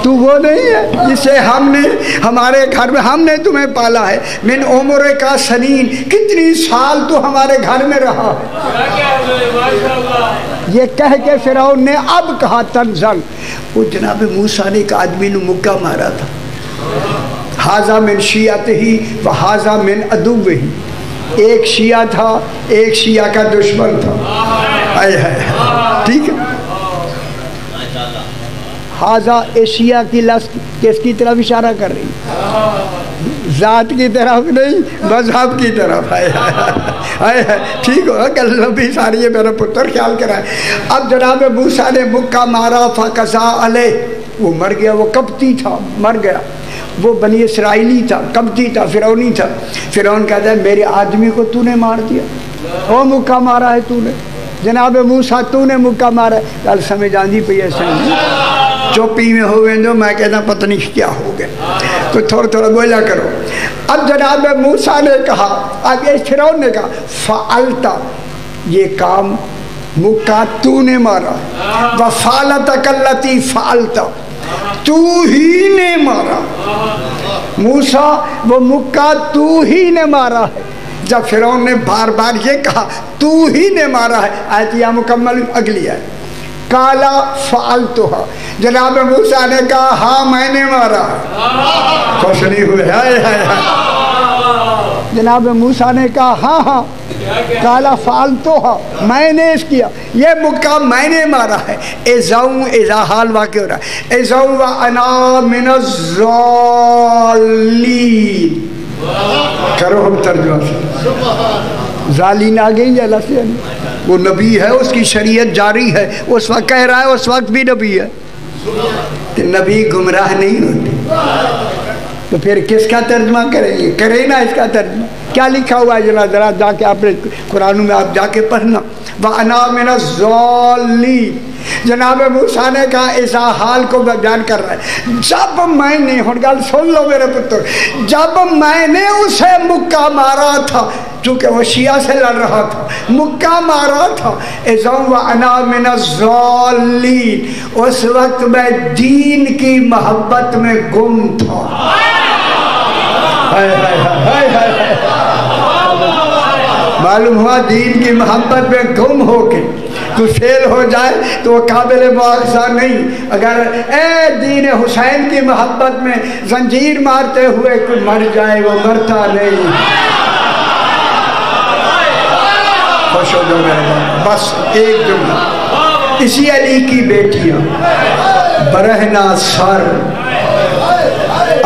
تو وہ نہیں ہے جسے ہم نے ہمارے گھر میں، ہم نے تمہیں پالا ہے، من عمرک سنین، کتنی سال تو ہمارے گھر میں رہا ہے۔ یہ کہہ کے فرعون نے اب کہا تنزل، وہ جناب موسیٰ نے ایک آدمی نے مکہ مارا تھا، ھذا من شیعتہ و ھذا من عدوہ، ایک شیعہ تھا، ایک شیعہ کا دشمن تھا، ٹھیک ہے۔ ھذا ایشیا کی لفظ کس کی طرف اشارہ کر رہی؟ ذات کی طرف نہیں، مذہب کی طرف ہے، ٹھیک ہو کہ لمبی ساری ہے میرا پتر، خیال کرائے۔ اب جناب موسیٰ نے مکہ مارا، فقضا علیہ، وہ مر گیا، وہ قبطی تھا، مر گیا، وہ بنی اسرائیلی تھا، قبطی تھا، فرعونی تھا۔ فرعون کہتا ہے میرے آدمی کو تو نے مار دیا، وہ مکہ مارا ہے تو نے، جناب موسیٰ تو نے مکہ مارا ہے۔ کل سمجھ آندی پہ ایسے چوپی میں ہوئے جو میں کہتا پتہ نہیں کیا ہو گیا، تو تھوڑا بولا کرو۔ اب جناب موسیٰ نے کہا، اب یہ فرعون نے کہا فعلتا، یہ کام مکہ تو نے مارا، وفعلتک التی فعلتا، تو ہی نے مارا، موسیٰ وہ مکہ تو ہی نے مارا ہے۔ جب فرعون نے بار بار یہ کہا تو ہی نے مارا ہے، آیت یہ مکمل اگلی ہے، کالا فعلتھا، جناب موسیٰ نے کہا ہاں میں نے مارا، خوش نہیں ہوئے، جناب موسیٰ نے کہا ہاں، کالا فعلتھا، میں نے اس کیا، یہ مکہ میں نے مارا ہے۔ اذاؤں، اذا حال واقع ہو رہا ہے، اذاؤں وانا من الظالین، کرو ہم ترجمہ سے، ظالین آ گئی یا لفظ، وہ نبی ہے، اس کی شریعت جاری ہے، اس وقت کہہ رہا ہے، اس وقت بھی نبی ہے، کہ نبی گمراہ نہیں ہوتے، تو پھر کس کا ترجمہ کریں گے؟ کریں نا اس کا ترجمہ، کیا لکھا ہوا ہے ذرا جا کے آپ نے قرآن میں آپ جا کے پڑھنا. وَأَنَا مِنَ الظَّالِّينَ. جناب موسیٰ نے کہا اس حال کو بیان کر رہا ہے. جب میں نے گل سن لو میرے پتر, جب میں نے اسے مکہ مارا تھا, چونکہ وہ شیعہ سے لڑ رہا تھا, مکہ مارا تھا, وَأَنَا مِنَ الظَّالِّينَ, اس وقت میں دین کی محبت میں گم تھا. معلوم ہوا دین کی محبت میں گم ہو کے کوئی فیل ہو جائے تو وہ قابل مواخذہ نہیں. اگر اے دین حسین کی محبت میں زنجیر مارتے ہوئے کوئی مر جائے وہ مرتا نہیں. خوش ہو جاؤ میرے بابا. بس ایک جملہ, اسی علی کی بیٹیاں برہنہ سر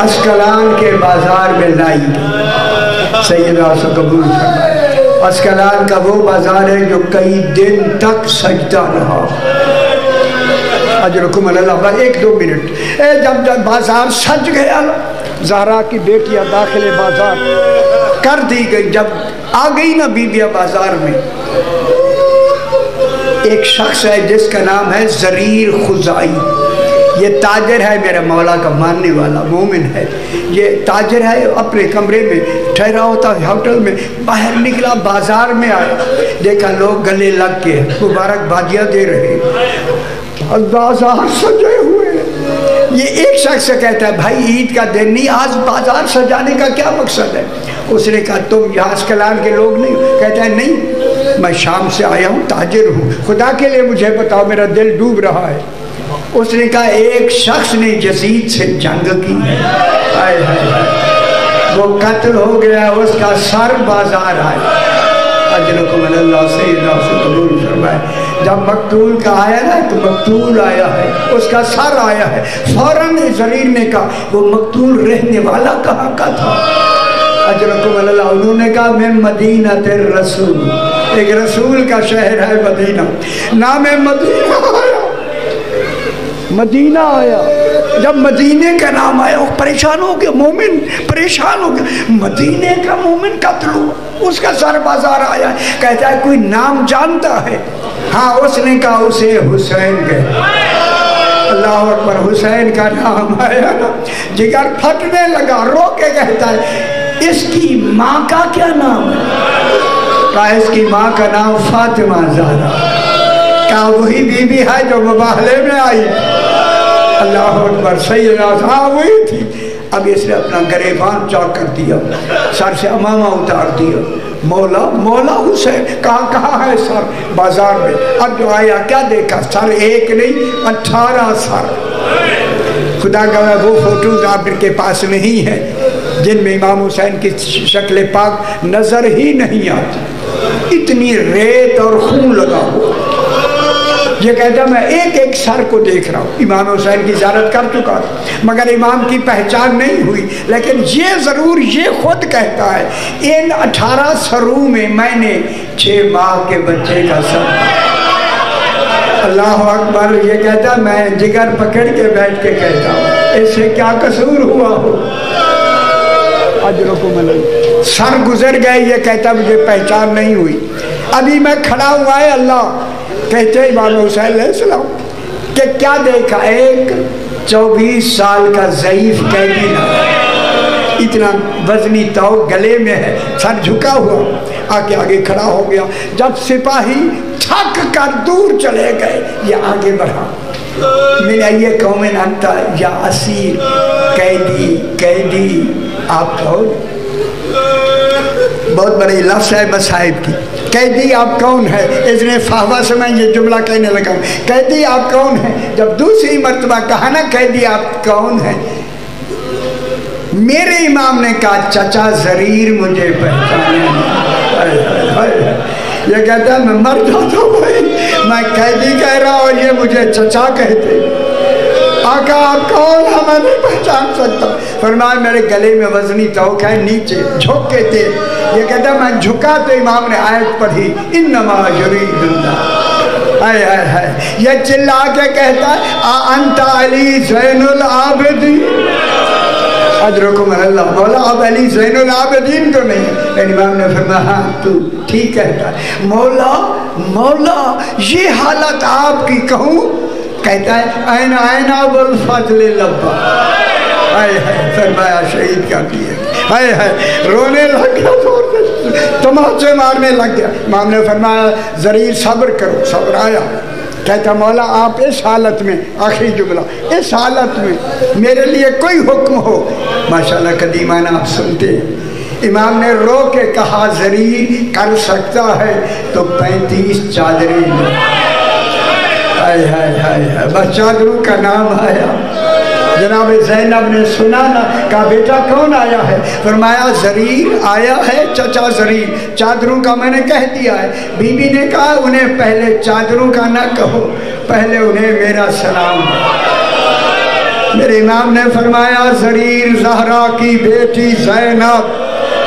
اسکلان کے بازار میں لائی گئی. سیدہ سے قبول فرمائے. اسکلان کا وہ بازار ہے جو کئی دن تک سجدہ رہا. اجرکم اللہ. ایک دو منٹ. جب بازار سج گیا, زہرا کی بیٹیاں داخل بازار کر دی گئی. جب آ گئی نا بیبیاں بازار میں, ایک شخص ہے جس کا نام ہے زریر خزائی. یہ تاجر ہے, میرے مولا کا ماننے والا مومن ہے. یہ تاجر ہے, اپنے کمرے میں ٹھہرا ہوتا ہے ہوٹل میں. باہر نکلا, بازار میں آیا, دیکھا لوگ گلے لگ کے مبارک بادیاں دے رہے, بازار سجے ہوئے. یہ ایک شخص سے کہتا ہے بھائی عید کا دن نہیں, آج بازار سجانے کا کیا مقصد ہے؟ اس نے کہا تم یہاں اسکلان کے لوگ نہیں؟ کہتا ہے نہیں, میں شام سے آیا ہوں, تاجر ہوں, خدا کے لیے مجھے بتاؤ, میرا دل ڈوب رہا ہے. اس نے کہا ایک شخص نے یزید سے جنگ کی, وہ قتل ہو گیا, اس کا سر بازار آیا. اجرکم اللہ. سیدنا سے قبول فرمائے. جب مقتول کا آیا نا, تو مقتول آیا ہے, اس کا سر آیا ہے. فوراً زریر نے کہا وہ مقتول رہنے والا کہاں کا تھا؟ اجرکم اللہ. انہوں نے کہا میں مدینہ الرسول, ایک رسول کا شہر ہے مدینہ, نام مدینہ آیا. مدینہ آیا. جب مدینے کا نام آیا وہ پریشان ہو گیا, مومن پریشان ہو گیا. مدینے کا مومن قتل ہوا, اس کا سر بازار آیا. کہتا ہے کوئی نام جانتا ہے؟ ہاں. اس نے کہا اسے حسین گئے. اللہ اکبر. حسین کا نام آیا نا, جگر پھٹنے لگا, رو کے کہتا ہے اس کی ماں کا کیا نام ہے؟ کہا اس کی ماں کا نام فاطمہ زہرا. کہا وہی بی بی ہے جو مباہلے میں آئی. اللہ اکبر. سیدنا ہاں وہی تھی. اب اس نے اپنا گریبان چاک کر دیا, سر سے امامہ اتار دیا. مولا مولا حسین. کہاں ہے سر؟ بازار میں. اب جو آیا کیا دیکھا؟ سر ایک نہیں 18 سر. خدا گواہ وہ فوٹوز آپ کے پاس نہیں ہیں جن میں امام حسین کی شکل پاک نظر ہی نہیں آتی, اتنی ریت اور خون لگا ہوا. یہ کہتا میں ایک ایک سر کو دیکھ رہا ہوں. امام حسین کی زیارت کر چکا تھا مگر امام کی پہچان نہیں ہوئی, لیکن یہ ضرور یہ خود کہتا ہے ان 18 سروں میں میں نے 6 ماہ کے بچے کا سر. اللہ اکبر. یہ کہتا میں جگر پکڑ کے بیٹھ کے کہتا ہوں اس سے کیا قصور ہوا ہو. اجرکم اللہ. سر گزر گئے. یہ کہتا مجھے پہچان نہیں ہوئی. ابھی میں کھڑا ہوا ہے. اللہ کہتے امام حسین علیہ السلام کہ کیا دیکھا؟ ایک 24 سال کا ضعیف قیدی نہ, اتنا وزنی تو گلے میں ہے, سر جھکا ہوا, آگے آگے کھڑا ہو گیا. جب سپاہی تھک کر دور چلے گئے یہ آگے بڑھا. میرا یہ قوم انتا یا اسیر, قیدی آپ کون؟ بہت بڑی لفظ ہے مصائب کی. قیدی آپ کون ہے؟ اس نے فہوا سے میں یہ جملہ کہنے لگا, قیدی آپ کون ہے. جب دوسری مرتبہ کہا نا قیدی آپ کون ہیں, میرے امام نے کہا چچا زریر مجھے پہچانے. یہ کہتا ہے میں مر جاتا ہوں بھائی, میں قیدی کہہ رہا اور یہ مجھے چچا کہتے. آقا آپ کون ہیں؟ میں نہیں پہچان سکتا. فرمایا میرے گلے میں وزنی توق ہے, نیچے جھک کے تھے. یہ کہتا میں جھکا تو امام نے آیت پڑھی انما یرید اللہ. ہائے ہائے ہائے. یہ چلا کے کہتا ہے انت علی زین العابدین. اجرکم اللہ، مولا اب علی زین العابدین تو نہیں ہے؟ امام نے فرمایا ہاں تو ٹھیک کہتا ہے، مولا یہ حالت آپ کی کہوں؟ کہتا ہے این ابو الفضل لبا، آئے ہے، فرمایا شہید کا بھی ہے، آئے ہے، رونے لگ گیا، تماچے مارنے لگ گیا۔ امام نے فرمایا زریر صبر کرو، صبر آیا۔ کہتا مولا آپ اس حالت میں، آخری جملہ، اس حالت میں میرے لیے کوئی حکم ہو۔ ماشاءاللہ قدیمانہ آپ سنتے ہیں، امام نے رو کے کہا زریر کر سکتا ہے تو 35 چادریں لے۔ ہائے ہائے ہائے ہائے، بس چادروں کا نام آیا۔ جناب زینب نے سنا نا، کہا بیٹا کون آیا ہے؟ فرمایا زریر آیا ہے چچا زریر، چادروں کا میں نے کہہ دیا ہے۔ بی بی نے کہا انہیں پہلے چادروں کا نہ کہو، پہلے انہیں میرا سلام۔ میرے امام نے فرمایا زریر زہرا کی بیٹی زینب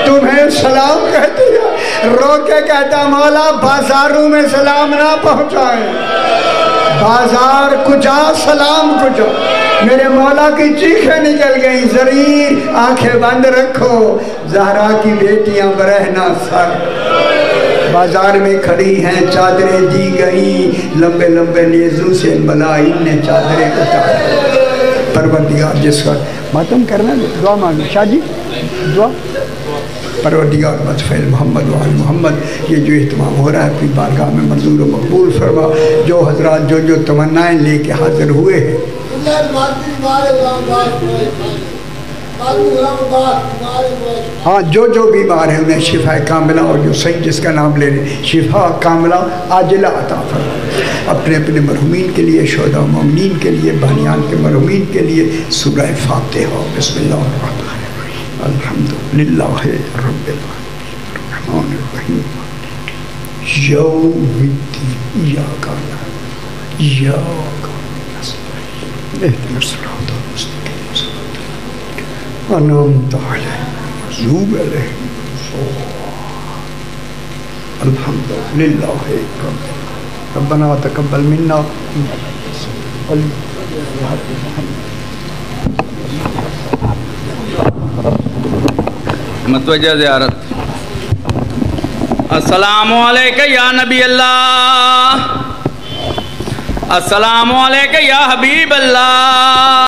تمہیں سلام کہتی ہے۔ رو کے کہتا مولا بازاروں میں سلام نہ پہنچائیں، بازار کجا سلام کجا۔ میرے مولا کی چیخیں نکل گئیں، زریر آنکھیں بند رکھو، زہرا کی بیٹیاں برہنہ سر بازار میں کھڑی ہیں، چادریں دی گئیں، لمبے لمبے نیزوں سے ملائن نے چادریں اتاری۔ پروردگار جس کا ماتم کرنا دعا مانگو، شاہ جی دعا۔ پروردگار مدفعل محمد و آل محمد، یہ جو اہتمام ہو رہا ہے اپنی بارگاہ میں منظور و مقبول فرما۔ جو حضرات جو تمنائیں لے کے حاضر ہوئے ہیں، ہاں جو بیمار ہیں انہیں شفا کاملہ، اور جو صحیح جس کا نام لے رہے شفا کاملہ عاجلہ عطا فرما۔ اپنے اپنے مرحومین کے لیے، شہداء و مومنین کے لیے، بانیان کے مرحومین کے لیے سورہ فاتحہ۔ بسم اللہ الرحمن الرحیم، الحمدللہ رب العالمین الرحمن الرحیم یوم الدین ایاک نعبد و ایاک نستعین اهدنا الصراط المستقیم صراط انعمت علیہم غیر المغضوب علیہم الحمدللہ رب العالمین ربنا تقبل منا متوجہ زیارت۔ السلام علیکہ یا نبی اللہ، السلام علیکہ یا حبیب اللہ۔